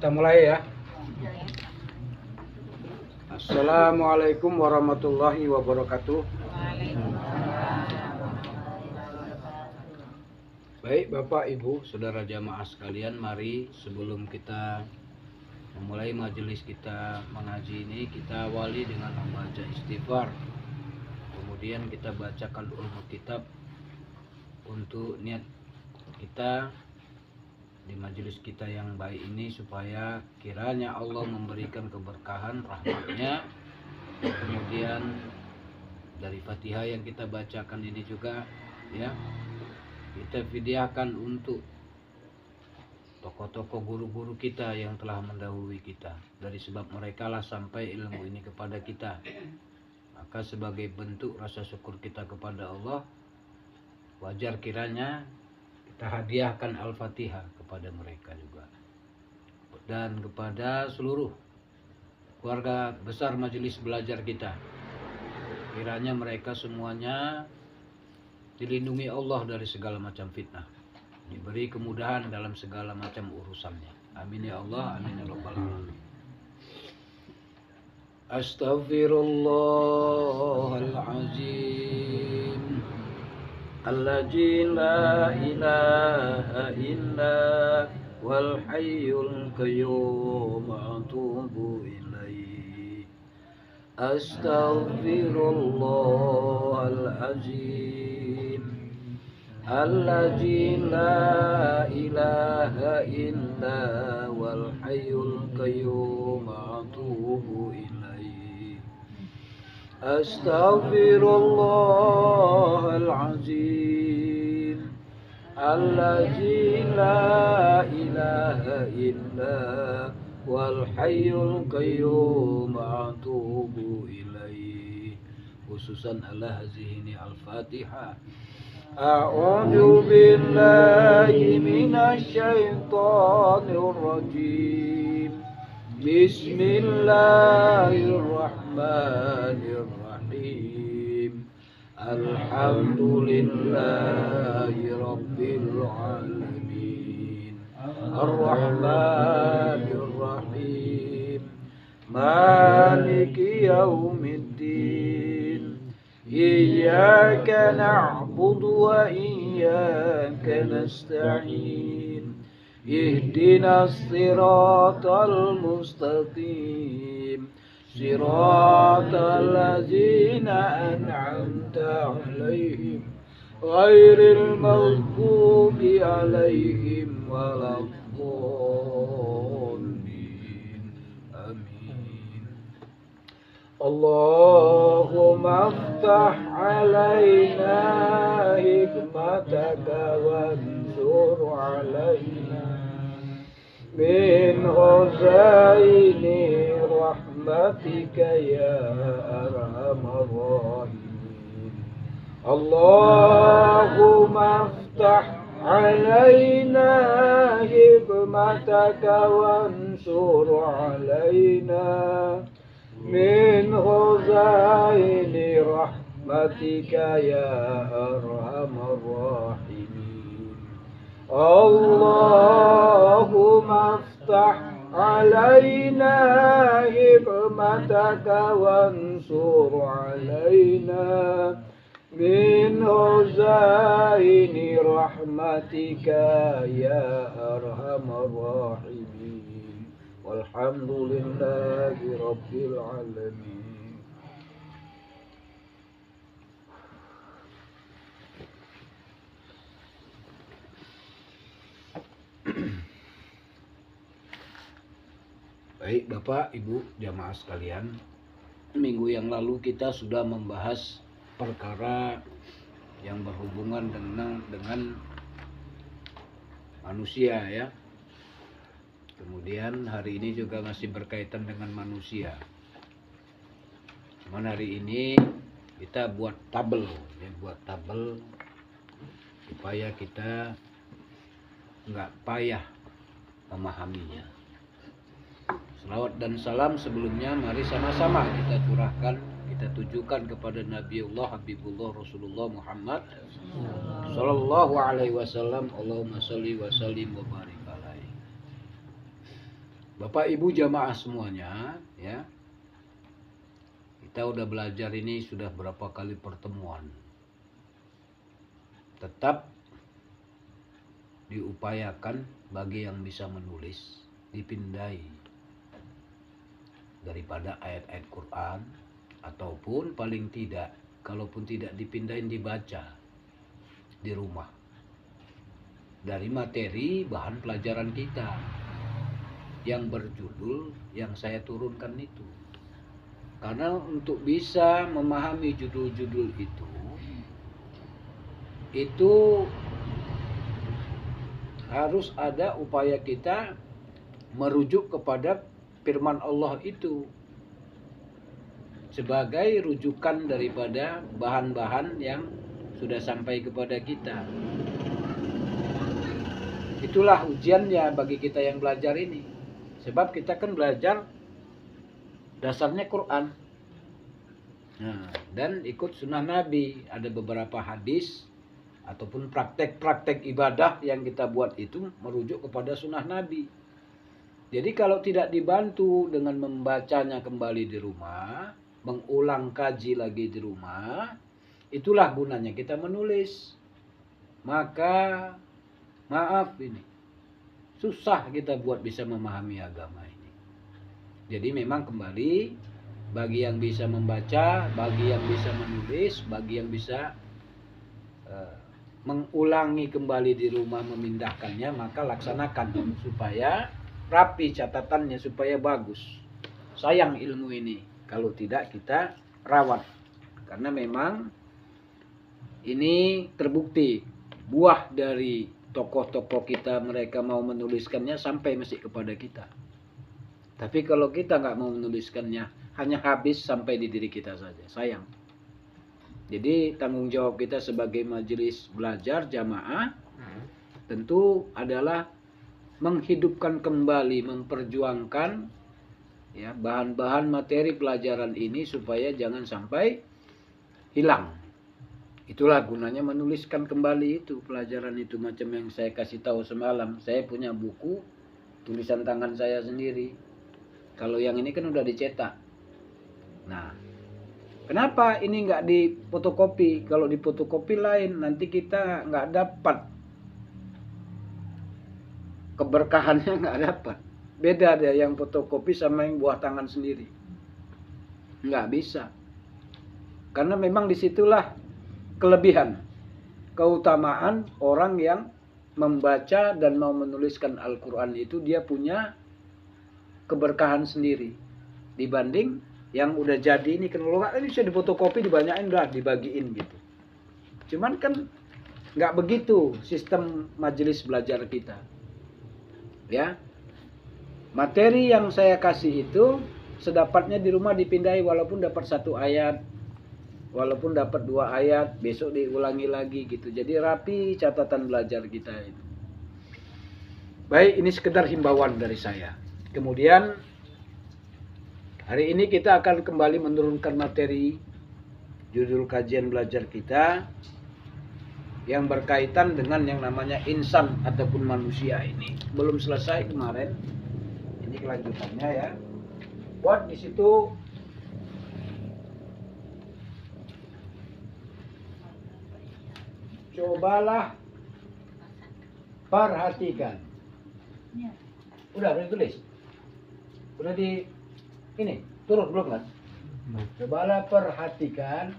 Kita mulai ya. Assalamualaikum warahmatullahi wabarakatuh. Baik Bapak Ibu, Saudara jamaah sekalian, mari sebelum kita memulai majelis kita mengaji ini, kita awali dengan membaca istighfar. Kemudian kita bacakan ulumul kitab untuk niat kita di majelis kita yang baik ini, supaya kiranya Allah memberikan keberkahan rahmatnya. Kemudian dari Fatihah yang kita bacakan ini juga ya, kita fidyahkan untuk tokoh-tokoh guru-guru kita yang telah mendahului kita. Dari sebab mereka lah sampai ilmu ini kepada kita. Maka sebagai bentuk rasa syukur kita kepada Allah, wajar kiranya kita hadiahkan Al-Fatihah kepada mereka juga, dan kepada seluruh keluarga besar majelis belajar kita. Kiranya mereka semuanya dilindungi Allah dari segala macam fitnah, diberi kemudahan dalam segala macam urusannya. Amin ya Allah, amin ya rabbal alamin. Astaghfirullahalazim Alladzi la ilaha illa wal hayyul qayyum atubu ilaihi. Astaghfirullahalazim Alladzi la ilaha illa wal hayyul qayyum atubu ilaihi. Astaghfirullahalazim Alladzi la ilaha illa wal hayyul qayyum atubu ilaihi. Khususan ala hazihini al-Fatihah. A'udzu billahi minasy syaithanir rajim. Bismillahirrahmanirrahim. Alhamdulillahi rabbil alamin. Ar-Rahmanir-Rahim. Maliki yaumiddin. Iyyaka na'budu wa iyyaka nasta'in. Ihdinas siratal mustaqim. Siratal ladzina an'amta 'alaihim ghairil maghdubi 'alaihim waladdallin. Amin. Allahumma aftah 'alaina hikmataka wansur 'alaina min ghazaini rahmatika ya arhamar rahimin. Allahumma aftah 'alaina hikmataka wansur 'alaina min ghazaini rahmatika ya arhamar rahimin. Allahumma aftah 'alaina hikmataka wansur 'alaina min ghazaini rahmatika ya arhamar rahimin. Walhamdulillahi rabbil alamin. Baik Bapak Ibu jamaah sekalian, minggu yang lalu kita sudah membahas perkara yang berhubungan dengan manusia ya. Kemudian hari ini juga masih berkaitan dengan manusia. Cuman hari ini kita buat tabel supaya kita nggak payah memahaminya. Salawat dan salam sebelumnya mari sama-sama kita curahkan, kita tujukan kepada Nabiullah Habibullah Rasulullah Muhammad sallallahu alaihi wasallam. Allahumma shalli wa sallim wa barik alaihi. Bapak Ibu jamaah semuanya, ya. Kita udah belajar ini sudah berapa kali pertemuan. Tetap diupayakan bagi yang bisa menulis dipindai daripada ayat-ayat Quran, ataupun paling tidak, kalaupun tidak dipindahin, dibaca di rumah dari materi bahan pelajaran kita yang berjudul yang saya turunkan itu. Karena untuk bisa memahami judul-judul itu harus ada upaya kita merujuk kepada firman Allah itu sebagai rujukan daripada bahan-bahan yang sudah sampai kepada kita. Itulah ujiannya bagi kita yang belajar ini. Sebab kita kan belajar dasarnya Quran. Nah, dan ikut sunnah Nabi. Ada beberapa hadis ataupun praktek-praktek ibadah yang kita buat itu merujuk kepada sunnah Nabi. Jadi kalau tidak dibantu dengan membacanya kembali di rumah, mengulang kaji lagi di rumah, itulah gunanya kita menulis. Maka maaf ini, susah kita buat bisa memahami agama ini. Jadi memang kembali, bagi yang bisa membaca, bagi yang bisa menulis, bagi yang bisa mengulangi kembali di rumah, memindahkannya, maka laksanakan supaya rapi catatannya, supaya bagus. Sayang ilmu ini kalau tidak kita rawat, karena memang ini terbukti buah dari tokoh-tokoh kita, mereka mau menuliskannya sampai masih kepada kita. Tapi kalau kita nggak mau menuliskannya, hanya habis sampai di diri kita saja. Sayang. Jadi tanggung jawab kita sebagai majelis belajar jamaah tentu adalah menghidupkan kembali, memperjuangkan ya bahan-bahan materi pelajaran ini supaya jangan sampai hilang. Itulah gunanya menuliskan kembali itu pelajaran itu, macam yang saya kasih tahu semalam. Saya punya buku tulisan tangan saya sendiri. Kalau yang ini kan udah dicetak. Nah, kenapa ini nggak difotokopi? Kalau difotokopi lain, nanti kita nggak dapat keberkahannya, nggak dapat. Beda deh yang fotokopi sama yang buah tangan sendiri. Nggak bisa. Karena memang disitulah kelebihan, keutamaan orang yang membaca dan mau menuliskan Al-Quran itu, dia punya keberkahan sendiri dibanding yang udah jadi ini. Kalau nggak, ini bisa difotokopi, dibanyakin, udah dibagiin gitu. Cuman kan nggak begitu sistem majelis belajar kita. Ya, materi yang saya kasih itu sedapatnya di rumah dipindai, walaupun dapat 1 ayat, walaupun dapat 2 ayat, besok diulangi lagi gitu. Jadi rapi catatan belajar kita itu. Baik, ini sekedar himbauan dari saya. Kemudian hari ini kita akan kembali menurunkan materi judul kajian belajar kita yang berkaitan dengan yang namanya insan ataupun manusia ini. Belum selesai kemarin. Ini kelanjutannya ya. Buat di situ cobalah perhatikan. Udah ditulis? Udah di ini turun belum kan? Cobalah perhatikan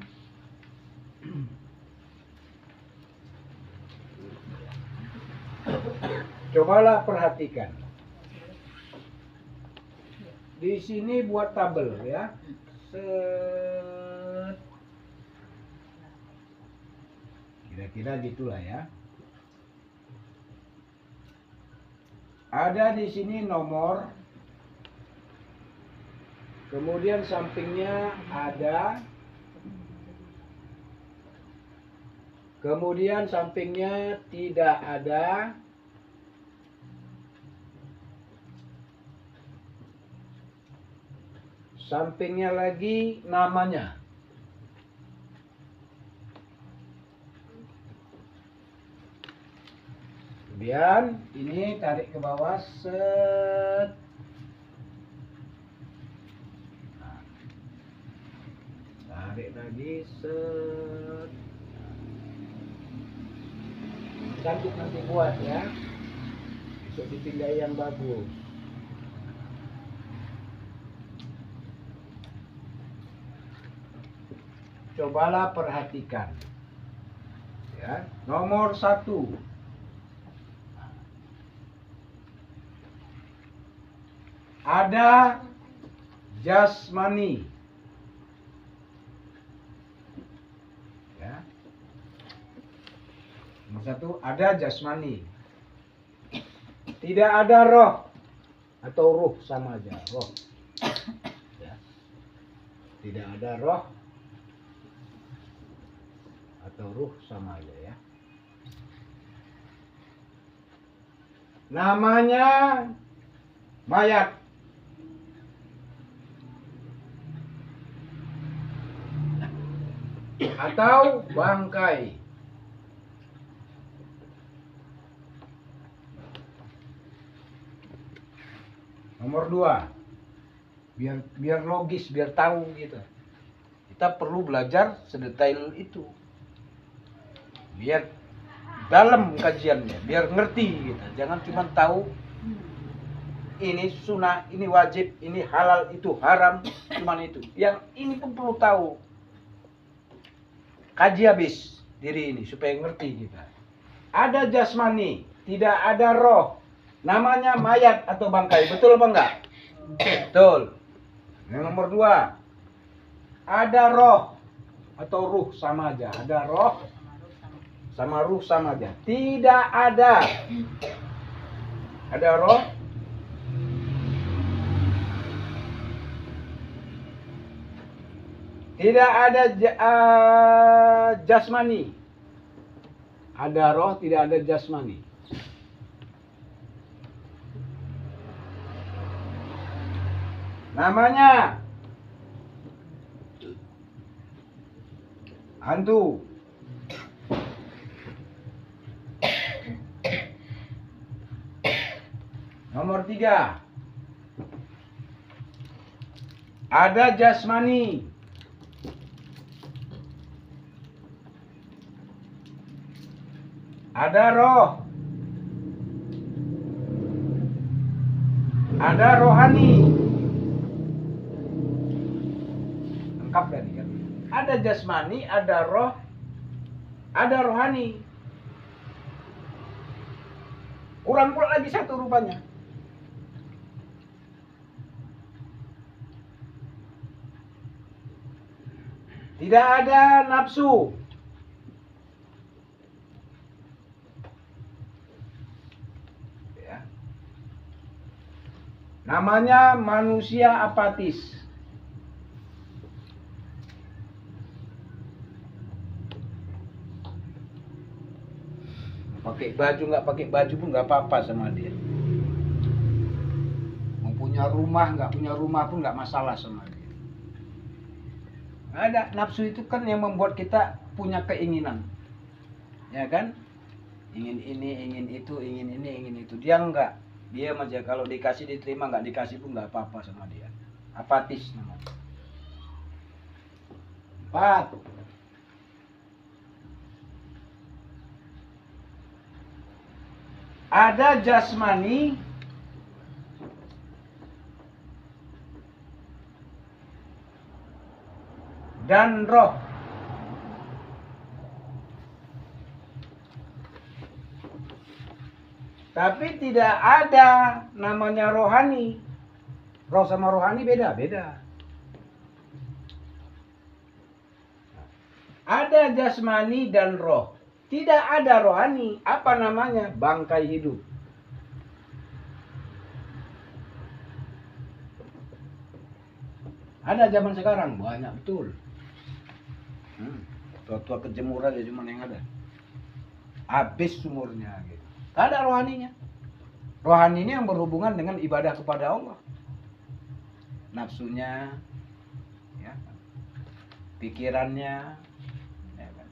cobalah perhatikan. Di sini buat tabel ya. Kira-kira gitulah ya. Ada di sini nomor, kemudian sampingnya ada, kemudian sampingnya tidak ada, sampingnya lagi namanya. Kemudian ini tarik ke bawah, set. tarik lagi, set. Cantik nanti buat ya, besok dipindai yang bagus. Cobalah perhatikan ya. Nomor 1, ada jasmani ya. Nomor 1, ada jasmani, tidak ada roh atau ruh, sama aja roh ya. Tidak ada roh atau ruh, sama aja ya. Namanya mayat atau bangkai. Nomor 2, biar logis, biar tahu gitu. Kita perlu belajar sedetail itu, biar dalam kajiannya, biar ngerti gitu. Jangan cuma tahu ini sunnah, ini wajib, ini halal, itu haram, cuman itu. Yang ini pun perlu tahu. Kaji habis diri ini supaya ngerti kita. Ada jasmani, tidak ada roh. Namanya mayat atau bangkai. Betul apa enggak? Betul. Yang nomor 2, ada roh atau ruh, sama aja. Ada roh sama ruh, sama aja. Tidak ada. Ada roh, tidak ada jasmani. Ada roh, tidak ada jasmani. Namanya hantu. Nomor 3, ada jasmani. Ada roh. Ada rohani. Lengkap tadi kan? Ada jasmani, ada roh, ada rohani. Kurang pula lagi satu rupanya. Tidak ada nafsu. Ya. Namanya manusia apatis. Pakai baju nggak pakai baju pun nggak apa-apa sama dia. Mau punya rumah nggak punya rumah pun nggak masalah sama dia. Ada nafsu itu kan yang membuat kita punya keinginan, ya kan? Ingin ini, ingin itu, ingin ini, ingin itu. Dia enggak, dia aja, kalau dikasih diterima, nggak dikasih pun nggak apa-apa sama dia. Apatis namanya. 4, ada jasmani dan roh. Tapi tidak ada namanya rohani. Roh sama rohani beda-beda. Ada jasmani dan roh. Tidak ada rohani. Apa namanya? Bangkai hidup. Ada zaman sekarang banyak betul. Tua-tua kejemuran ya cuma yang ada. Habis sumurnya gitu. Gak ada rohaninya. Rohani ini yang berhubungan dengan ibadah kepada Allah. Nafsunya, ya, pikirannya, ya kan?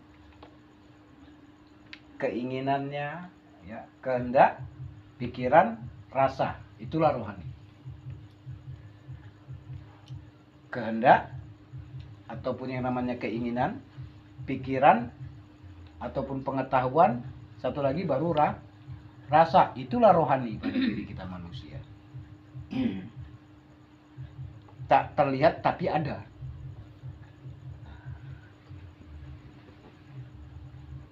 Keinginannya, ya, kehendak, pikiran, rasa, itulah rohani. Kehendak, ataupun yang namanya keinginan, pikiran, ataupun pengetahuan. Satu lagi baru rasa. Itulah rohani pada diri kita manusia. Tak terlihat tapi ada.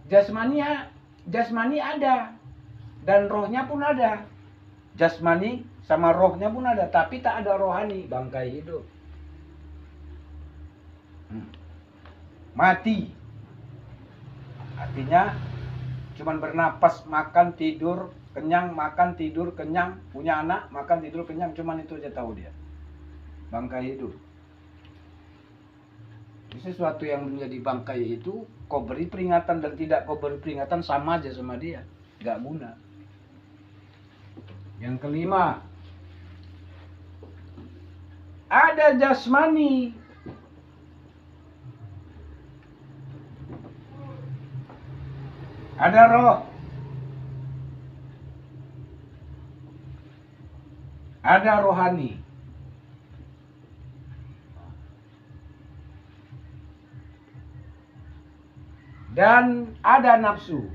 Jasmani ada dan rohnya pun ada. Jasmani sama rohnya pun ada, tapi tak ada rohani, bangkai hidup. Mati. Artinya cuman bernapas, makan, tidur, kenyang, makan, tidur, kenyang, punya anak, makan, tidur, kenyang, cuman itu aja tahu dia. Bangkai hidup. Sesuatu yang menjadi bangkai itu, kau beri peringatan dan tidak kau beri peringatan sama aja sama dia, nggak guna. Yang kelima, ada jasmani. Ada roh. Ada rohani. Dan ada nafsu.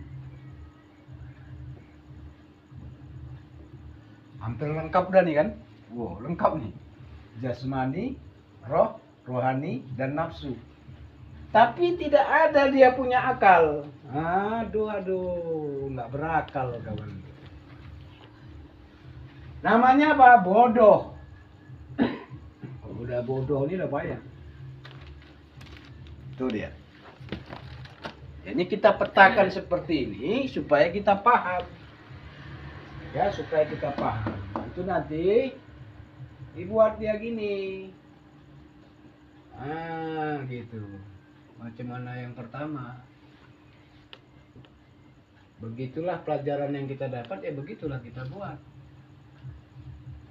Hampir lengkap dah nih kan? Wow, lengkap nih. Jasmani, roh, rohani, dan nafsu. Tapi tidak ada dia punya akal. Aduh, nggak berakal kawan. Namanya apa? Bodoh. Udah bodoh ini udah payah. Itu dia. Ini kita petakan seperti ini supaya kita paham. Ya, supaya kita paham. Itu nanti dibuat dia gini. Gitu. Macam mana yang pertama. Begitulah pelajaran yang kita dapat, ya begitulah kita buat.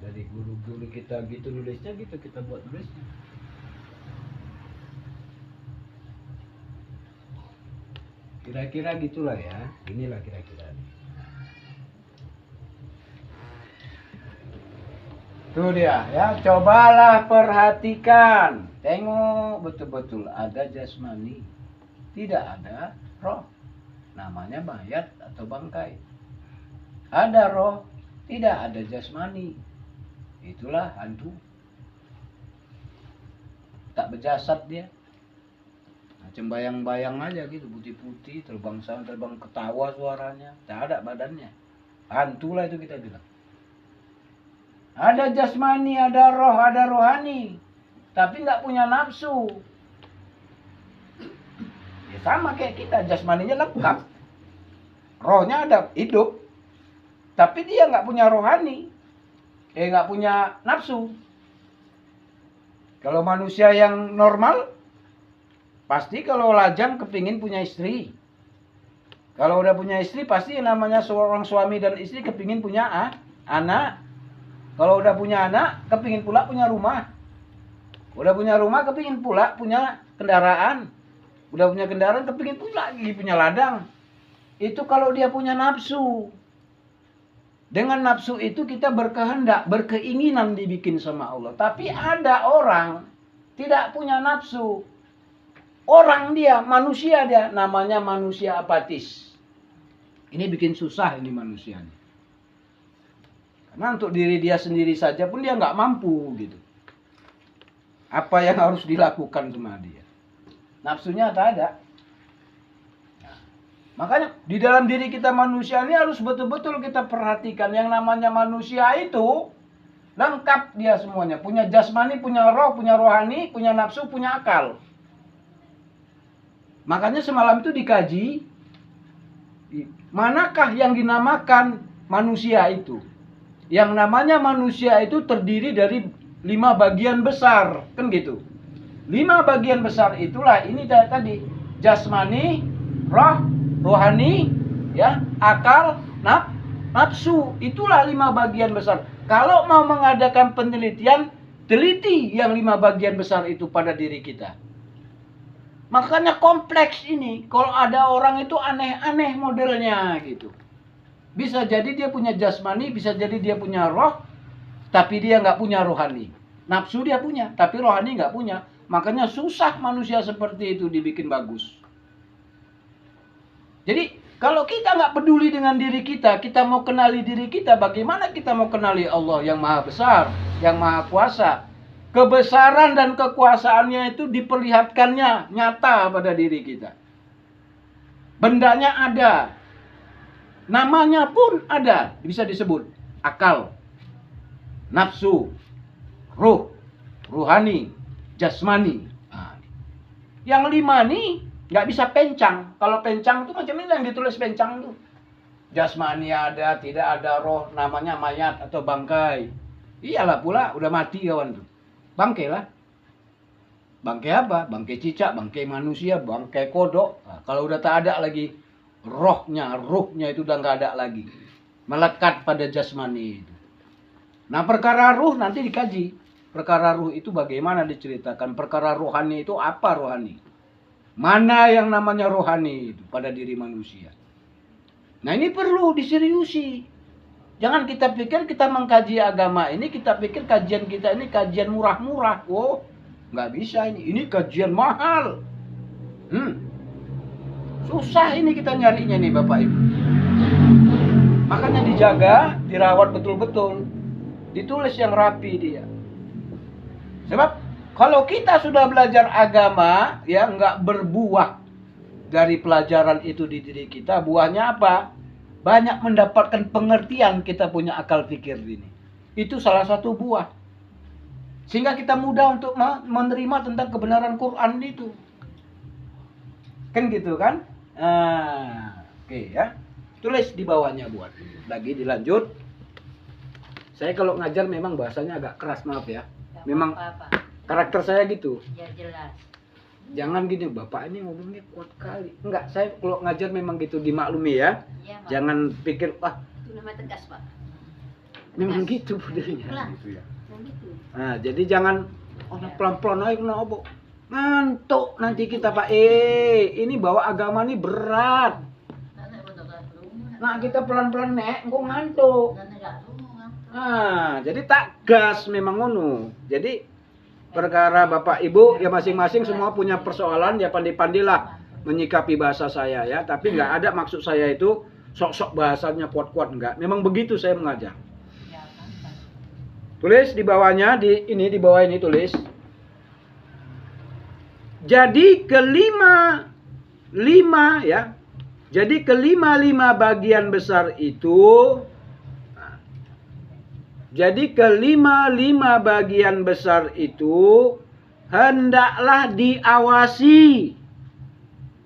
Dari guru-guru kita gitu nulisnya, gitu kita buat nulisnya. Kira-kira gitulah ya. Inilah kira-kira. Tuh dia ya, cobalah perhatikan. Tengok betul-betul ada jasmani. Tidak ada roh. Namanya mayat atau bangkai. Ada roh, tidak ada jasmani. Itulah hantu. Tak berjasad dia. Macam bayang-bayang aja gitu, putih-putih, terbang sana, terbang, ketawa suaranya. Tak ada badannya. Hantu lah itu kita bilang. Ada jasmani, ada roh, ada rohani. Tapi nggak punya nafsu. Ya sama kayak kita, jasmaninya lengkap. Rohnya ada, hidup. Tapi dia nggak punya rohani. Nggak punya nafsu. Kalau manusia yang normal, pasti kalau lajang kepingin punya istri. Kalau udah punya istri, pasti yang namanya seorang suami dan istri kepingin punya anak. Kalau udah punya anak, kepingin pula punya rumah. Udah punya rumah, kepingin pula punya kendaraan. Udah punya kendaraan, kepingin pula lagi punya ladang. Itu kalau dia punya nafsu. Dengan nafsu itu kita berkehendak, berkeinginan dibikin sama Allah. Tapi ada orang tidak punya nafsu. Orang dia, manusia dia, namanya manusia apatis. Ini bikin susah ini manusianya. Karena untuk diri dia sendiri saja pun dia nggak mampu gitu. Apa yang harus dilakukan sama dia? Nafsunya tak ada. Nah, makanya di dalam diri kita manusia ini harus betul-betul kita perhatikan. Yang namanya manusia itu lengkap dia semuanya. Punya jasmani, punya roh, punya rohani, punya nafsu, punya akal. Makanya semalam itu dikaji, manakah yang dinamakan manusia itu? Yang namanya manusia itu terdiri dari 5 bagian besar, kan gitu. 5 bagian besar itulah ini tadi, jasmani, roh, rohani, ya, akal, nafsu. Itulah 5 bagian besar. Kalau mau mengadakan penelitian, teliti yang 5 bagian besar itu pada diri kita. Makanya kompleks ini. Kalau ada orang itu aneh-aneh modelnya gitu. Bisa jadi dia punya jasmani, bisa jadi dia punya roh, tapi dia nggak punya rohani. Nafsu dia punya, tapi rohani nggak punya. Makanya susah manusia seperti itu dibikin bagus. Jadi kalau kita nggak peduli dengan diri kita, kita mau kenali diri kita, bagaimana kita mau kenali Allah yang maha besar, yang maha kuasa. Kebesaran dan kekuasaannya itu diperlihatkannya nyata pada diri kita. Bendanya ada, namanya pun ada, bisa disebut akal, nafsu, ruh, ruhani, jasmani. Nah, yang 5 nih nggak bisa pencang. Kalau pencang itu macam ini yang ditulis pencang tuh. Jasmani ada, tidak ada roh, namanya mayat atau bangkai. Iyalah pula, udah mati kawan tuh. Bangkai lah. Bangkai apa? Bangkai cicak, bangkai manusia, bangkai kodok. Nah, kalau udah tak ada lagi ruhnya itu udah nggak ada lagi. Melekat pada jasmani itu. Nah perkara ruh nanti dikaji. Perkara ruh itu bagaimana diceritakan. Perkara rohani itu apa rohani? Mana yang namanya rohani itu pada diri manusia. Nah ini perlu diseriusi. Jangan kita pikir kita mengkaji agama ini, kita pikir kajian kita ini kajian murah-murah. Oh, nggak bisa ini. Ini kajian mahal. Susah ini kita nyarinya nih Bapak Ibu. Makanya dijaga, dirawat betul-betul. Ditulis yang rapi dia. Sebab kalau kita sudah belajar agama, ya nggak berbuah dari pelajaran itu di diri kita, buahnya apa? Banyak mendapatkan pengertian kita punya akal pikir ini. Itu salah satu buah. Sehingga kita mudah untuk menerima tentang kebenaran Quran itu. Kan gitu kan? Oke ya. Tulis di bawahnya buat. Lagi dilanjut. Saya kalau ngajar memang bahasanya agak keras, maaf ya. Memang karakter saya gitu. Ya jelas. Jangan gini, Bapak ini ngomongnya kuat kali. Enggak, saya kalau ngajar memang gitu, dimaklumi ya. Ya, Jangan pikir, wah itu namanya tegas, Pak. memang gitu budayanya. Itulah. Gitu ya. Gitu. Nah, jadi jangan pelan-pelan aja kena obok. Ngantuk nanti kita Pak. Ini bawa agama ini berat. Nah, kita pelan-pelan nek, engko ngantuk. Nah, jadi tak gas memang ngono. Jadi perkara Bapak Ibu ya masing-masing semua punya persoalan, ya pandai-pandailah menyikapi bahasa saya ya. Tapi nggak ada maksud saya itu sok-sok bahasanya kuat-kuat, enggak. Memang begitu saya mengajar. Tulis di bawahnya, di bawah ini tulis. Jadi kelima ya. Jadi kelima bagian besar itu. Jadi kelima bagian besar itu hendaklah diawasi.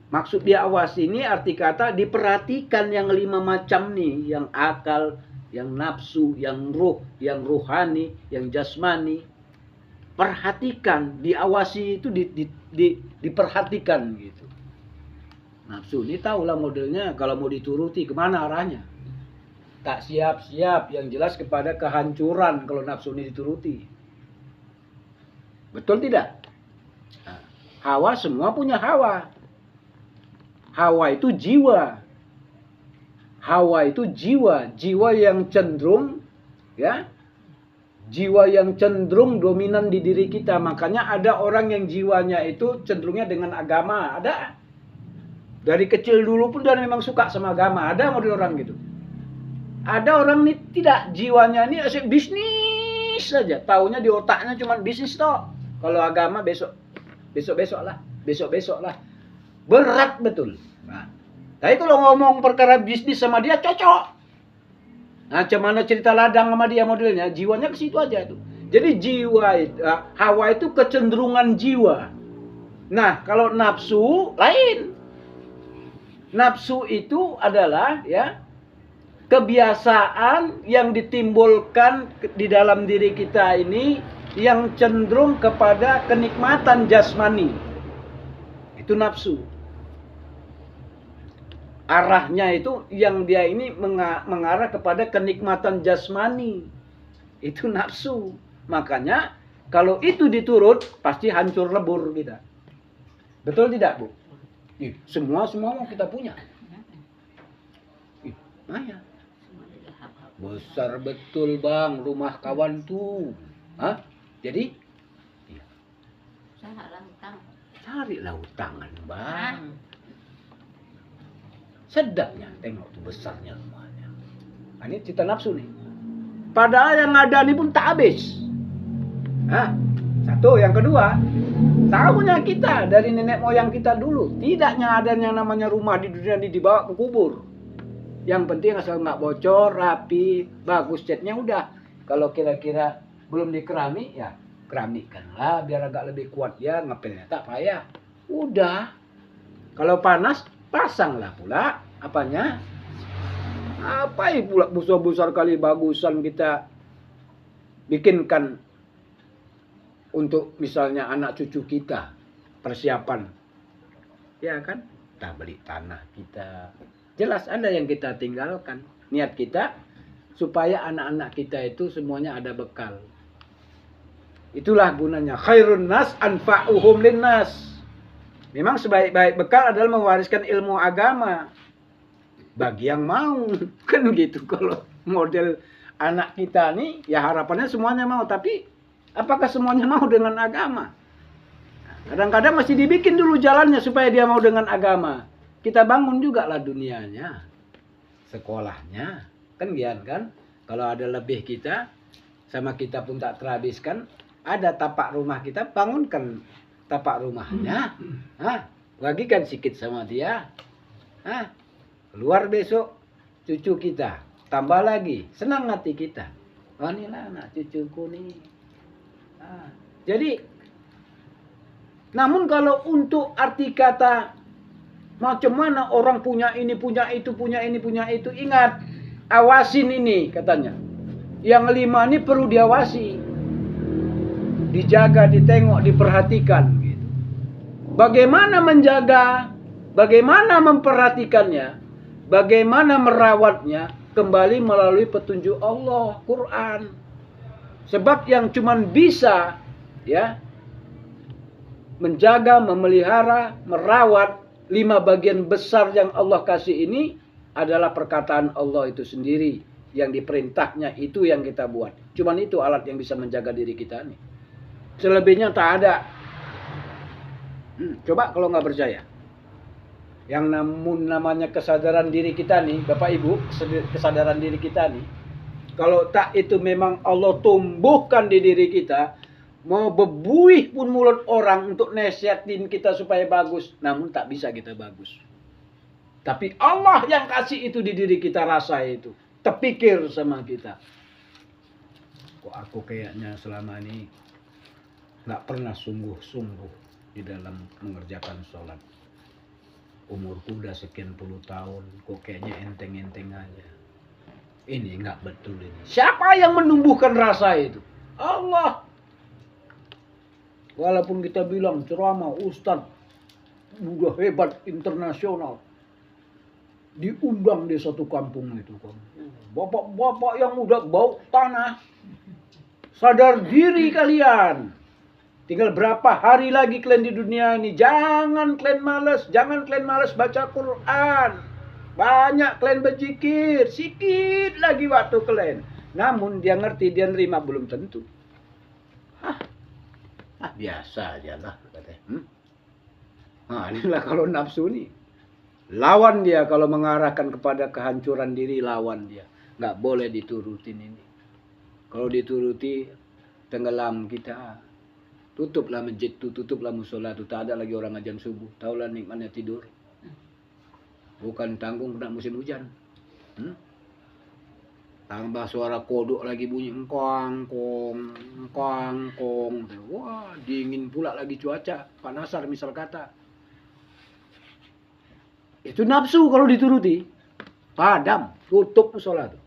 Maksud diawasi ini arti kata diperhatikan yang 5 macam nih, yang akal, yang nafsu, yang ruh, yang ruhani, yang jasmani. Perhatikan, diawasi itu diperhatikan gitu. Nafsu ini tahulah modelnya, kalau mau dituruti kemana arahnya. Tak siap-siap, yang jelas kepada kehancuran kalau nafsu ini dituruti. Betul tidak? Nah, hawa semua punya hawa. Hawa itu jiwa. Hawa itu jiwa, jiwa yang cenderung ya. Jiwa yang cenderung dominan di diri kita. Makanya ada orang yang jiwanya itu cenderungnya dengan agama, ada. Dari kecil dulu pun dia memang suka sama agama, ada model orang gitu. Ada orang ini tidak, jiwanya ini asik bisnis saja. Taunya di otaknya cuma bisnis toh. Kalau agama besok lah. Berat betul. Nah, tapi kalau ngomong perkara bisnis sama dia cocok. Nah, cuman cerita ladang sama dia modelnya, jiwanya ke situ aja tuh. Jadi jiwa itu, hawa itu kecenderungan jiwa. Nah, kalau nafsu lain. Nafsu itu adalah ya kebiasaan yang ditimbulkan di dalam diri kita ini yang cenderung kepada kenikmatan jasmani. Itu nafsu. Arahnya itu yang dia ini mengarah kepada kenikmatan jasmani. Itu nafsu. Makanya kalau itu diturut pasti hancur lebur kita. Betul tidak, Bu? Semua mau kita punya. Ya. Besar betul Bang rumah kawan tuh. Hah? Jadi Usahalah hutang. Carilah hutangan, Bang. Sedapnya tengok tuh besarnya rumahnya. Nah, ini cita nafsu nih. Padahal yang ada ini pun tak habis. Hah? Satu, yang kedua, tahunya kita dari nenek moyang kita dulu, tidaknya ada yang namanya rumah di dunia ini dibawa ke kubur. Yang penting asal nggak bocor, rapi, bagus catnya udah. Kalau kira-kira belum dikeramik ya keramikkanlah biar agak lebih kuat ya, ngepelnya tak payah. Udah. Kalau panas pasanglah pula apanya? Apa pula besar-besar kali bagusan kita bikinkan untuk misalnya anak cucu kita persiapan. Ya kan? Kita beli tanah kita. Jelas ada yang kita tinggalkan. Niat kita supaya anak-anak kita itu semuanya ada bekal. Itulah gunanya. Khairun nas anfa'uhum linnas. Memang sebaik-baik bekal adalah mewariskan ilmu agama. Bagi yang mau. Kan gitu. Kalau model anak kita nih, ya harapannya semuanya mau. Tapi apakah semuanya mau dengan agama? Kadang-kadang masih dibikin dulu jalannya supaya dia mau dengan agama. Kita bangun juga lah dunianya. Sekolahnya. Kan gian kan? Kalau ada lebih kita, sama kita pun tak terhabiskan, ada tapak rumah kita, bangunkan tapak rumahnya. Bagikan sedikit sama dia. Keluar besok cucu kita. Tambah lagi. Senang hati kita. Oh inilah anak cucuku nih. Jadi, namun kalau untuk arti kata macam mana orang punya ini, punya itu, punya ini, punya itu. Ingat, awasin ini katanya. Yang 5 ini perlu diawasi. Dijaga, ditengok, diperhatikan. Gitu. Bagaimana menjaga, bagaimana memperhatikannya, bagaimana merawatnya, kembali melalui petunjuk Allah, Quran. Sebab yang cuman bisa ya menjaga, memelihara, merawat 5 bagian besar yang Allah kasih ini adalah perkataan Allah itu sendiri. Yang diperintahnya itu yang kita buat. Cuman itu alat yang bisa menjaga diri kita nih. Selebihnya tak ada. Coba kalau nggak percaya. Yang namanya kesadaran diri kita nih, Bapak Ibu, kesadaran diri kita nih. Kalau tak itu memang Allah tumbuhkan di diri kita. Mau bebuih pun mulut orang untuk nasihatin kita supaya bagus. Namun tak bisa kita bagus. Tapi Allah yang kasih itu di diri kita, rasa itu. Terpikir sama kita. Kok aku kayaknya selama ini nggak pernah sungguh-sungguh di dalam mengerjakan sholat. Umurku udah sekian puluh tahun. Kok kayaknya enteng-enteng aja. Ini nggak betul ini. Siapa yang menumbuhkan rasa itu? Allah. Walaupun kita bilang ceramah Ustadz udah hebat internasional, diundang di satu kampung itu kan, bapak-bapak yang udah bau tanah, sadar diri kalian, tinggal berapa hari lagi kalian di dunia ini, jangan kalian malas baca Quran, banyak kalian berzikir, sikit lagi waktu kalian. Namun dia ngerti, dia nerima belum tentu. Biasa aja lah katanya. Inilah kalau nafsu nih. Lawan dia kalau mengarahkan kepada kehancuran diri, lawan dia. Nggak boleh diturutin ini. Kalau dituruti, tenggelam kita. Tutuplah masjid itu, tutuplah musola itu. Tak ada lagi orang azan subuh. Taulah nikmatnya tidur. Bukan tanggung kena musim hujan. Tambah suara kodok lagi bunyi engkong, kong. Wah, dingin pula lagi cuaca. Panasar misal kata. Itu nafsu kalau dituruti. Padam, tutup musola itu.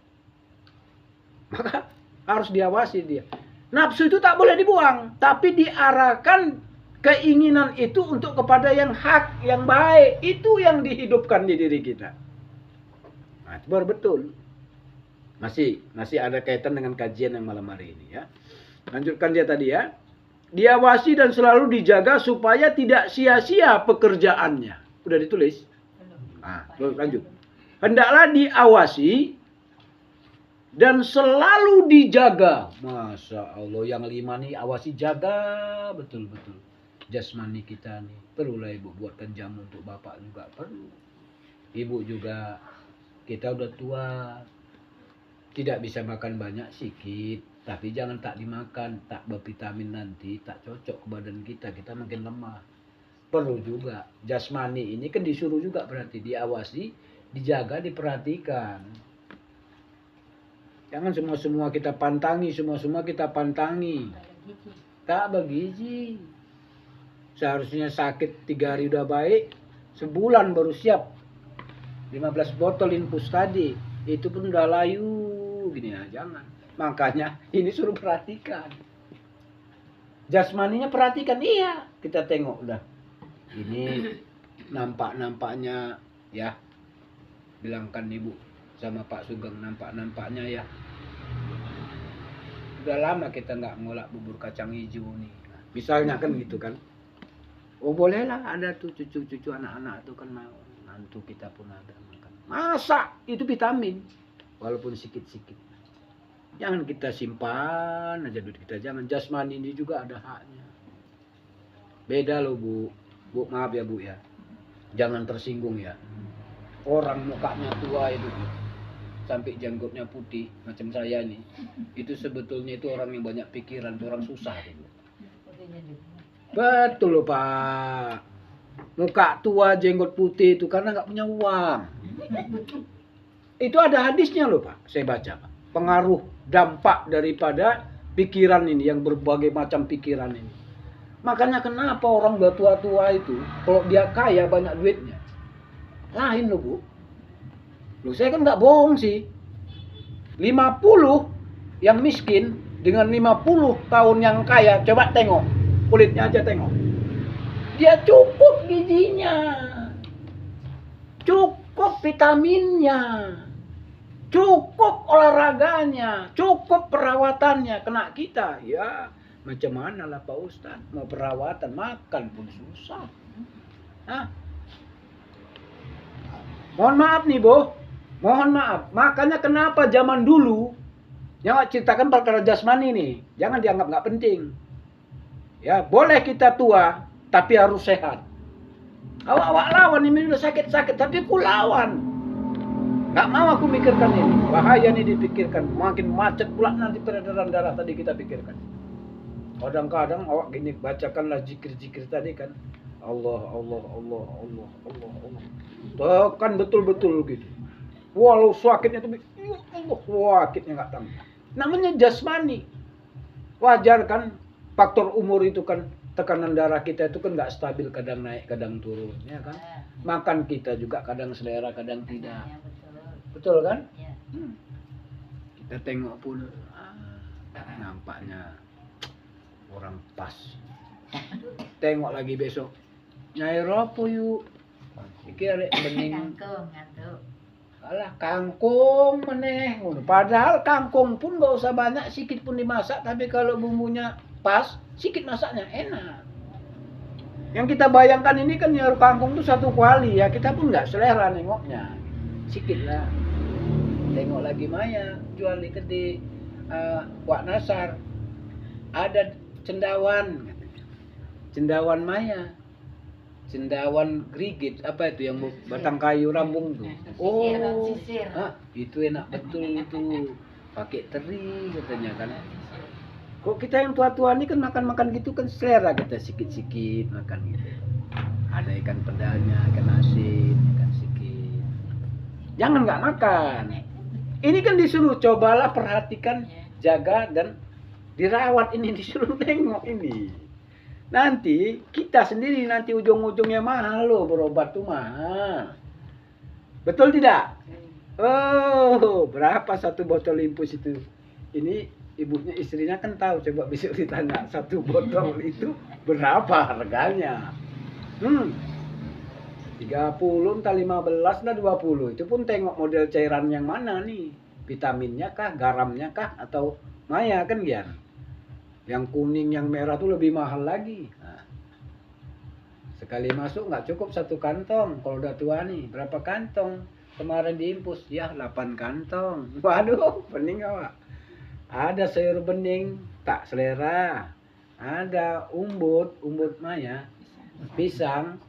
Maka harus diawasi dia. Nafsu itu tak boleh dibuang. Tapi diarahkan keinginan itu untuk kepada yang hak, yang baik. Itu yang dihidupkan di diri kita. Nah, itu baru betul. Masih ada kaitan dengan kajian yang malam hari ini ya. Lanjutkan dia tadi ya. Diawasi dan selalu dijaga supaya tidak sia-sia pekerjaannya. Udah ditulis? Lanjut. Hendaklah diawasi dan selalu dijaga. Masya Allah, yang 5 nih awasi, jaga betul-betul. jasmani kita nih. Perlulah ibu buatkan jamu untuk bapak juga perlu. Ibu juga, kita udah tua, tidak bisa makan banyak sikit, tapi jangan tak dimakan, tak bervitamin nanti, tak cocok ke badan kita makin lemah. Perlu juga jasmani ini kan disuruh juga, berarti diawasi, dijaga, diperhatikan. Jangan semua kita pantangi, semua kita pantangi. Tak bergizi. Seharusnya sakit 3 hari udah baik, sebulan baru siap. 15 botol infus tadi, itu pun udah layu gini ya, jangan. Makanya ini suruh perhatikan. Jasmaninya perhatikan, iya. Kita tengok udah. Ini nampak-nampaknya ya. Bilangkan ibu sama Pak Sugeng, nampak-nampaknya ya. Udah lama kita nggak ngolak bubur kacang hijau nih. Misalnya kan gitu kan. Oh bolehlah, ada tuh cucu-cucu anak-anak tuh kan mau. Nantu kita pun ada makan. Masa itu vitamin, walaupun sikit-sikit. Jangan kita simpan aja duit kita, jangan. Jasmani ini juga ada haknya. Beda loh bu, maaf ya bu ya. Jangan tersinggung ya. Orang mukanya tua itu sampai janggutnya putih macam saya nih, itu sebetulnya itu orang yang banyak pikiran, orang susah gitu. Betul loh Pak. Muka tua jenggot putih itu karena nggak punya uang. Itu ada hadisnya loh Pak, saya baca Pak. Pengaruh dampak daripada pikiran ini, yang berbagai macam pikiran ini. Makanya kenapa orang udah tua-tua itu, kalau dia kaya banyak duitnya, lain loh bu. Loh saya kan nggak bohong sih. 50 yang miskin dengan 50 tahun yang kaya, coba tengok kulitnya aja tengok. Dia cukup gizinya, cukup vitaminnya, cukup olahraganya, cukup perawatannya. Kena kita, ya macam mana lah Pak Ustadz, mau perawatan, makan pun susah. Hah? Mohon maaf nih Bu, mohon maaf. Makanya kenapa zaman dulu, yang ceritakan perkara jasmani nih, jangan dianggap nggak penting. Ya boleh kita tua, tapi harus sehat. Awak lawan ini udah sakit-sakit, tapi aku lawan. Gak mau aku mikirkan ini. Bahaya nih dipikirkan. Makin macet pula nanti peredaran darah tadi kita pikirkan. Kadang-kadang awak gini, bacakanlah zikir-zikir tadi kan. Allah, Allah, Allah, Allah, Allah, Allah. Tekan betul-betul gitu. Walau sakitnya itu, sakitnya gak tahu. Namanya jasmani. Wajar kan, faktor umur itu kan, tekanan darah kita itu kan nggak stabil, kadang naik kadang turun ya kan. Makan kita juga kadang selera kadang tidak, betul kan. Kita tengok pun nampaknya orang pas, tengok lagi besok Nyai Ropo yuk iki arek bening alah kangkung meneh. Padahal kangkung pun nggak usah banyak, sikit pun dimasak, tapi kalau bumbunya pas, sikit masaknya enak. Yang kita bayangkan ini kan nyaru kangkung tuh satu kuali ya, kita pun nggak selera nengoknya, sikit lah. Tengok lagi Maya jual di Wak Nasar, ada cendawan Maya, cendawan grigit, apa itu yang batang kayu rambung tuh. Oh, itu enak betul itu, pakai teri katanya kan. Kok kita yang tua-tua ini kan makan-makan gitu kan selera kita, sikit-sikit makan gitu. Ada ikan pedanya, ikan asin, ikan sikit. Jangan nggak makan. Ini kan disuruh cobalah perhatikan, jaga dan dirawat, ini disuruh tengok ini. Nanti kita sendiri nanti ujung-ujungnya mahal loh, berobat tuh mahal. Betul tidak? Oh, berapa satu botol infus itu? Ini ibunya, istrinya kan tahu, coba besok ditanya satu botol itu berapa harganya. 30 entah 15 lah 20. Itu pun tengok model cairan yang mana nih, vitaminnya kah, garamnya kah, atau maya kan Gian. Yang kuning, yang merah tuh lebih mahal lagi. Nah, sekali masuk nggak cukup satu kantong. Kalau udah tua nih, berapa kantong kemarin diimpus? Ya 8 kantong. Waduh, pening awak. Ada sayur bening tak selera, Ada umbut maya, pisang.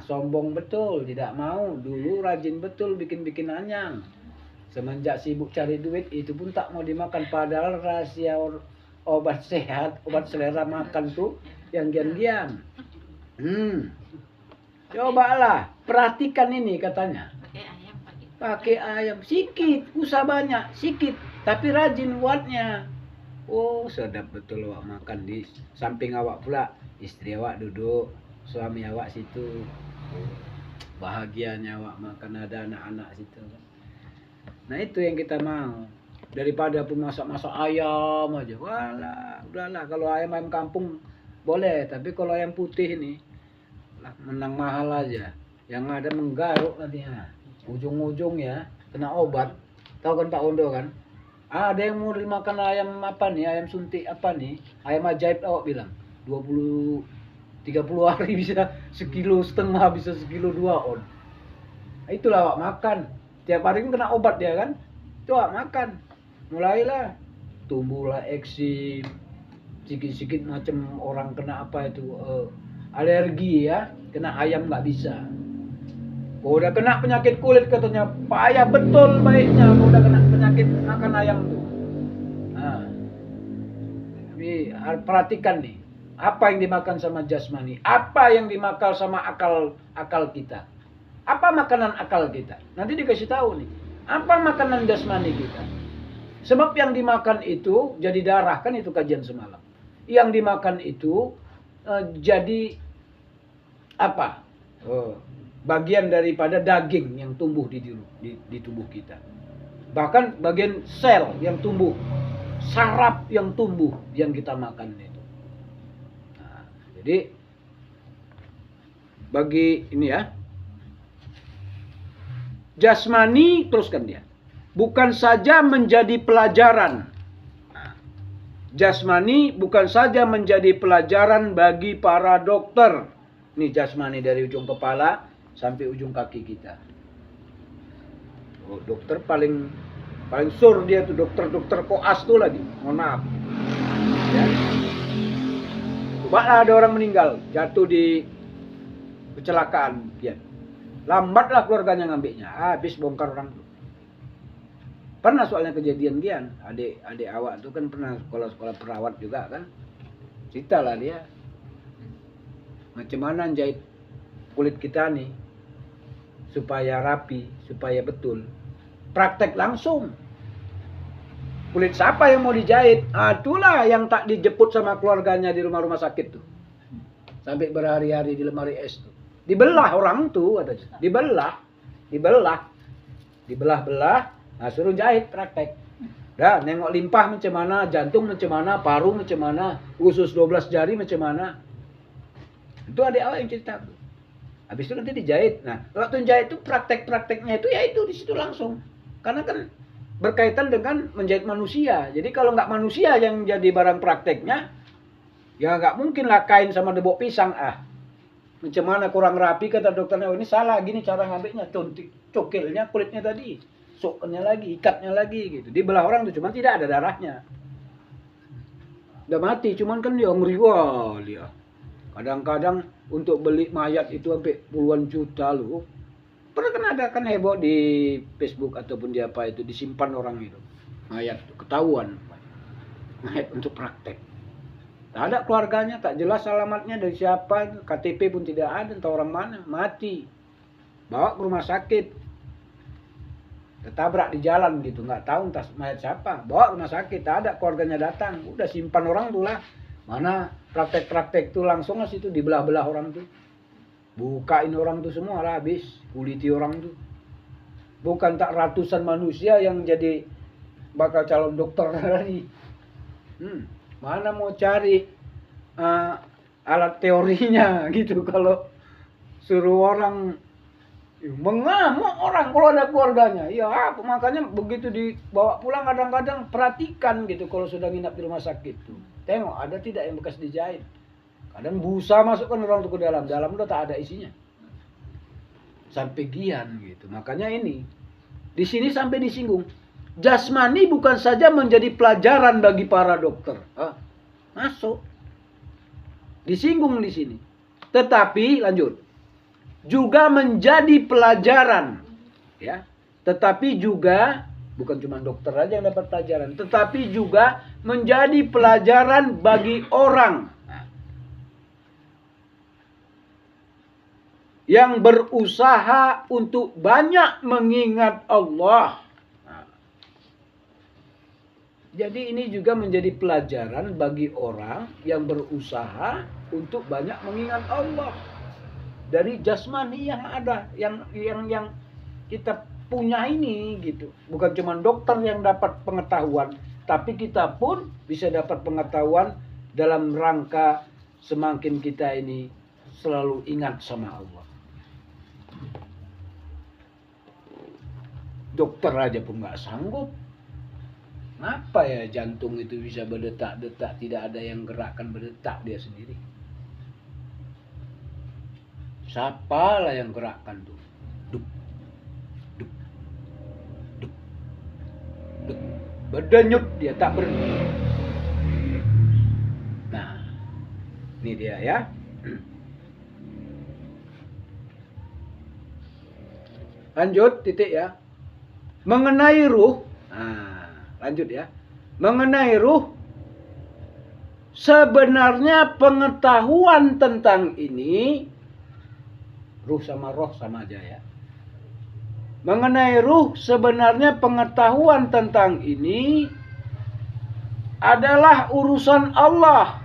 Sombong betul, tidak mau. Dulu rajin betul bikin anyang. Semenjak sibuk cari duit, itu pun tak mau dimakan. Padahal rahasia obat sehat, obat selera makan tuh yang gian-gian. Cobalah, perhatikan ini katanya. Pakai ayam, sikit, usah banyak, sikit, tapi rajin buatnya. Oh, sedap betul awak makan. Di samping awak pula, istri awak duduk, suami awak situ. Bahagianya awak makan, ada anak-anak situ. Nah, itu yang kita mau. Daripada pun masak-masak ayam aja. Walah, udahlah, kalau ayam kampung boleh, tapi kalau ayam putih ini menang mahal aja. Yang ada menggaruk nantinya. Ujung-ujung ya kena obat. Tahu kan Pak Ondo kan? Ada yang mau dimakan ayam apa nih? Ayam suntik apa nih? Ayam ajaib awak bilang. 20 30 hari bisa 1,5 kilo, bisa 1,2 kilo on. Itulah awak makan. Tiap hari kan kena obat dia kan? Itu awak makan. Mulailah tumbuhlah eksim. Sikit-sikit macam orang kena apa itu alergi ya. Kena ayam nggak bisa. Udah kena penyakit kulit katanya payah betul baiknya. Udah kena penyakit makan ayam tuh. Nah, tapi perhatikan nih, apa yang dimakan sama jasmani, apa yang dimakan sama akal kita, apa makanan akal kita. Nanti dikasih tahu nih, apa makanan jasmani kita. Sebab yang dimakan itu jadi darah, kan itu kajian semalam. Yang dimakan itu jadi apa? Bagian daripada daging yang tumbuh di tubuh kita. Bahkan bagian sel yang tumbuh, saraf yang tumbuh yang kita makan itu. Nah, jadi bagi ini ya, jasmani teruskan dia. Bukan saja menjadi pelajaran. Nah, jasmani bukan saja menjadi pelajaran bagi para dokter. Ini jasmani dari ujung kepala sampai ujung kaki kita. Oh, dokter paling sur dia tuh, dokter koas tuh lagi. Mohon maaf. Ya. Coba ada orang meninggal, jatuh di kecelakaan dia. Lambatlah keluarganya ngambilnya. Habis bongkar orang tuh. Pernah soalnya kejadian dia, adik awak tuh kan pernah sekolah perawat juga kan. Cerita lah dia. Macam mana jahit kulit kita nih supaya rapi, supaya betul. Praktek langsung. Kulit siapa yang mau dijahit? Itulah yang tak dijemput sama keluarganya di rumah-rumah sakit tuh. Sampai berhari-hari di lemari es tuh. Dibelah orang tuh, ada dibelah, nah suruh jahit praktek. Dah nengok limpah macam mana, jantung macam mana, paru macam mana, usus 12 jari macam mana. Itu adik awak yang cerita tuh. Habis itu nanti dijahit. Nah, waktu jahit itu praktek-prakteknya itu ya itu di situ langsung. Karena kan berkaitan dengan menjahit manusia. Jadi kalau nggak manusia yang jadi barang prakteknya, ya nggak mungkin lah kain sama debok pisang. Macam mana kurang rapi kata dokternya. Oh, ini salah gini cara ngambilnya. Cokilnya kulitnya tadi, soknya lagi, ikatnya lagi gitu. Dibelah orang tuh cuman tidak ada darahnya. Udah mati, cuman kan dia ngeri wah dia. Kadang-kadang untuk beli mayat itu sampai puluhan juta loh. Pernah kan ada kan heboh di Facebook ataupun di apa itu disimpan orang itu. Mayat ketahuan. Mayat untuk praktek. Tak ada keluarganya, tak jelas alamatnya dari siapa, KTP pun tidak ada, entah orang mana, mati. Bawa ke rumah sakit. Ketabrak di jalan gitu, nggak tahu entah mayat siapa. Bawa ke rumah sakit, tak ada keluarganya datang. Udah simpan orang tuh lah. Mana praktek-praktek tuh langsung lah situ dibelah-belah orang tuh. Bukain orang tuh semua lah habis. Kuliti orang tuh. Bukan tak ratusan manusia yang jadi bakal calon dokter tadi. Mana mau cari alat teorinya gitu kalau suruh orang mengamuk orang kalau ada keluarganya. Ya makanya begitu dibawa pulang kadang-kadang perhatikan gitu kalau sudah nginap di rumah sakit tuh. Tengok ada tidak yang bekas dijahit. Kadang busa masukkan orang itu ke dalam udah tak ada isinya. Sampai gian gitu. Makanya ini di sini sampai disinggung. Jasmani bukan saja menjadi pelajaran bagi para dokter. Masuk. Disinggung di sini. Tetapi lanjut. Juga menjadi pelajaran, ya. Tetapi juga bukan cuma dokter aja yang dapat pelajaran, tetapi juga menjadi pelajaran bagi orang yang berusaha untuk banyak mengingat Allah. Jadi ini juga menjadi pelajaran bagi orang yang berusaha untuk banyak mengingat Allah. Dari jasmani yang ada, yang kita punya ini gitu. Bukan cuma dokter yang dapat pengetahuan, tapi kita pun bisa dapat pengetahuan dalam rangka semakin kita ini selalu ingat sama Allah. Dokter aja pun nggak sanggup. Kenapa ya jantung itu bisa berdetak-detak, tidak ada yang gerakkan berdetak dia sendiri? Siapalah yang gerakkan tuh? Duk, duk, duk, duk. Berdenyut dia tak berhenti. Nah, ini dia ya. Lanjut titik ya. Mengenai ruh. Nah, lanjut ya. Mengenai ruh, sebenarnya pengetahuan tentang ini, ruh sama roh sama aja ya. Mengenai ruh, sebenarnya pengetahuan tentang ini adalah urusan Allah.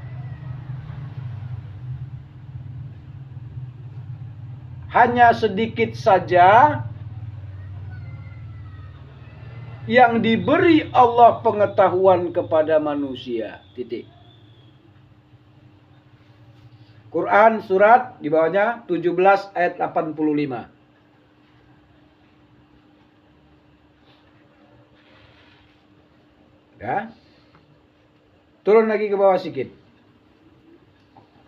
Hanya sedikit saja yang diberi Allah pengetahuan kepada manusia. Titik. Quran surat di bawahnya 17 ayat 85. Ya. Turun lagi ke bawah sedikit.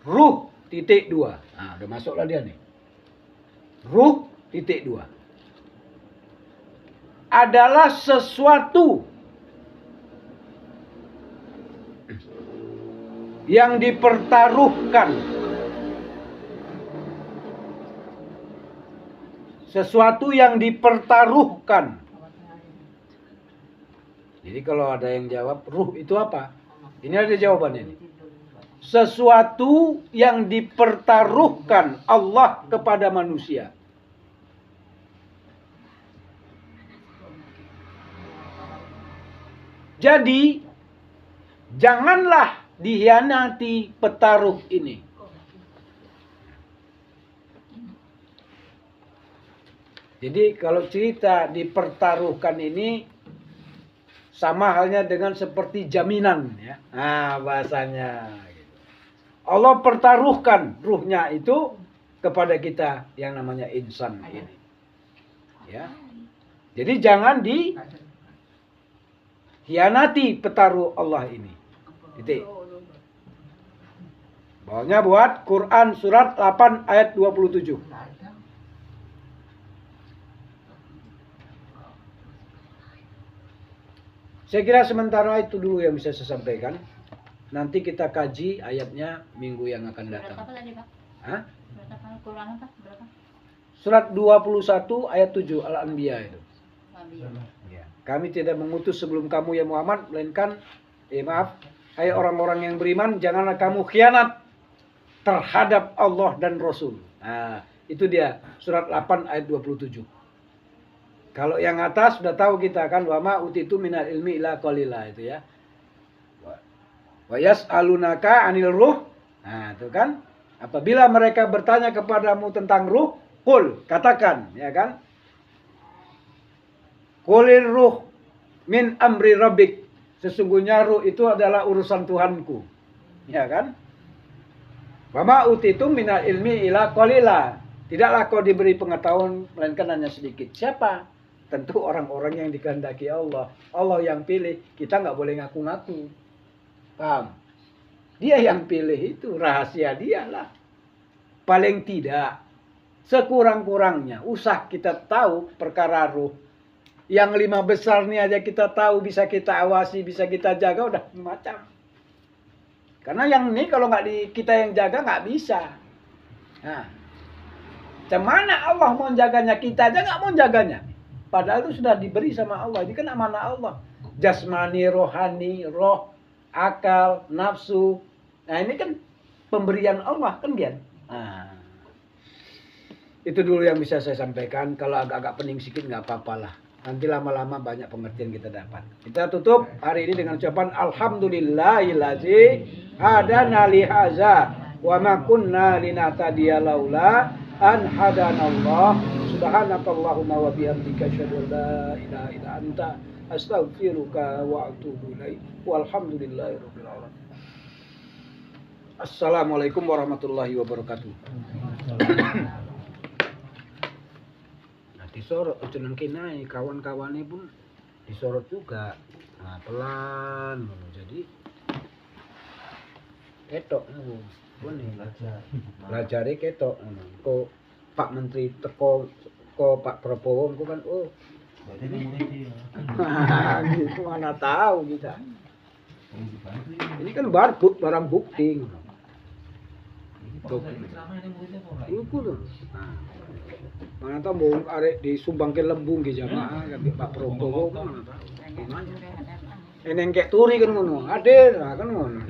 Ruh titik 2. Nah, udah masuklah dia nih. Ruh titik 2. Adalah sesuatu yang dipertaruhkan. Sesuatu yang dipertaruhkan. Jadi kalau ada yang jawab, ruh itu apa? Ini ada jawabannya nih. Sesuatu yang dipertaruhkan Allah kepada manusia. Jadi, janganlah dikhianati petaruh ini. Jadi kalau cerita dipertaruhkan ini sama halnya dengan seperti jaminan ya. Nah, bahasanya gitu. Allah pertaruhkan ruhnya itu kepada kita yang namanya insan ini. Ya. Jadi jangan hianati petaruh Allah ini. Titik. Bawahnya buat Quran surat 8 ayat 27. Saya kira sementara itu dulu yang bisa saya sampaikan. Nanti kita kaji ayatnya minggu yang akan datang. Berapa tadi, Pak? Hah? Berapa Quran apa? Berapa? Surat 21 ayat 7 Al-Anbiya itu. Ya. Kami tidak mengutus sebelum kamu ya Muhammad, melainkan hai orang-orang yang beriman, janganlah kamu khianat terhadap Allah dan Rasul. Nah, itu dia surat 8 ayat 27. Kalau yang atas sudah tahu kita kan, wa ma utitu minal ilmi illa qalila itu ya. Wa yas'alunaka 'anil ruh. Nah, itu kan. Apabila mereka bertanya kepadamu tentang ruh, qul, katakan, ya kan? Qulir ruh min amri rabbik. Sesungguhnya ruh itu adalah urusan Tuhanku. Ya kan? Wa ma utitu minal ilmi illa qalila. Tidaklah kau diberi pengetahuan melainkan hanya sedikit. Siapa? Tentu orang-orang yang dikehendaki Allah. Allah yang pilih. Kita nggak boleh ngaku-ngaku. Paham? Dia yang pilih itu. Rahasia dialah. Paling tidak. Sekurang-kurangnya. Usah kita tahu perkara ruh. Yang 5 besar ini aja kita tahu. Bisa kita awasi. Bisa kita jaga. Udah macam. Karena yang ini kalau kita yang jaga nggak bisa. Nah, Cemana Allah mau jaganya, kita aja nggak mau jaganya. Padahal itu sudah diberi sama Allah. Ini kan amanah Allah. Jasmani, rohani, roh, akal, nafsu. Nah ini kan pemberian Allah kan Gian. Nah, itu dulu yang bisa saya sampaikan. Kalau agak-agak pening sedikit nggak apa-apalah. Nanti lama-lama banyak pengertian kita dapat. Kita tutup hari ini dengan ucapan Alhamdulillahillazi hadana li hadza wa ma kunna linahtadiya laula an hadanallah. Subhanakallahumma wa bihamdika asyhadu an la ilaha illa anta astaghfiruka wa atubu ilaik. Walhamdulillahirabbil alamin. Assalamualaikum warahmatullahi wabarakatuh. Disorot jeneng kinai kawan-kawannya pun disorot juga. Nah, pelan jadi ketok ngono. Belajare ketok ngono. Kok Pak Menteri teko Pak Prabowo engko kan gitu mana tahu kita. Ini kan barang bukti. Iku lho. Mana tahu mau arek disumbangke lembung ke jamaah kan Pak Prabowo kan mana tahu. Eneng kek turi kan ngono. Ade kan ngono.